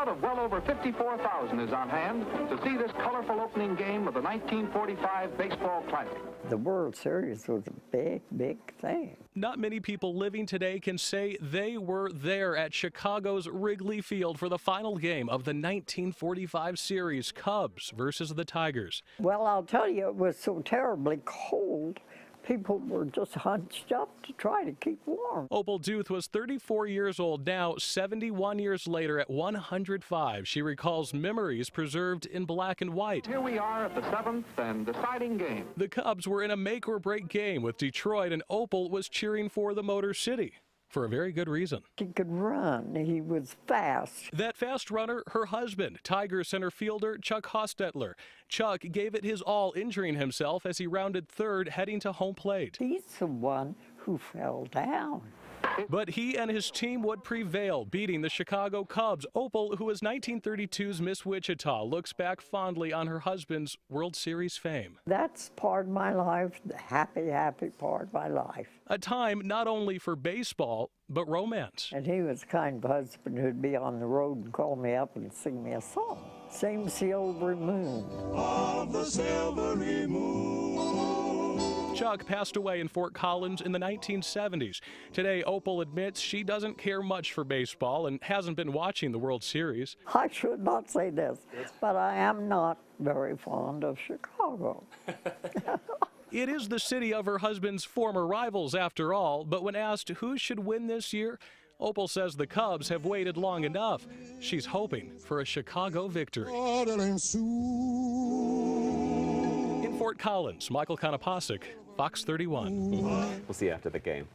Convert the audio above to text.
crowd of well over 54,000 is on hand to see this colorful opening game of the 1945 Baseball Classic. The World Series was a big, big thing. Not many people living today can say they were there at Chicago's Wrigley Field for the final game of the 1945 series, Cubs versus the Tigers. Well, I'll tell you, it was so terribly cold. People were just hunched up to try to keep warm. Opal Duth was 34 years old now. 71 years later, at 105, she recalls memories preserved in black and white. Here we are at the seventh and deciding game. The Cubs were in a make-or-break game with Detroit, and Opal was cheering for the Motor City. For a very good reason. He could run. He was fast. That fast runner, her husband, Tiger center fielder Chuck Hostetler. Chuck gave it his all, injuring himself as he rounded third, heading to home plate. He's the one who fell down. But he and his team would prevail, beating the Chicago Cubs. Opal, who is 1932's Miss Wichita, looks back fondly on her husband's World Series fame. That's part of my life, the happy, happy part of my life. A time not only for baseball, but romance. And he was the kind of husband who'd be on the road and call me up and sing me a song. Sing Silvery Moon. Of the silvery moon. Chuck passed away in Fort Collins in the 1970s. Today, Opal admits she doesn't care much for baseball and hasn't been watching the World Series. I should not say this, but I am not very fond of Chicago. It is the city of her husband's former rivals, after all, but when asked who should win this year, Opal says the Cubs have waited long enough. She's hoping for a Chicago victory. In Fort Collins, Michael Konopasek, Fox 31. We'll see you after the game.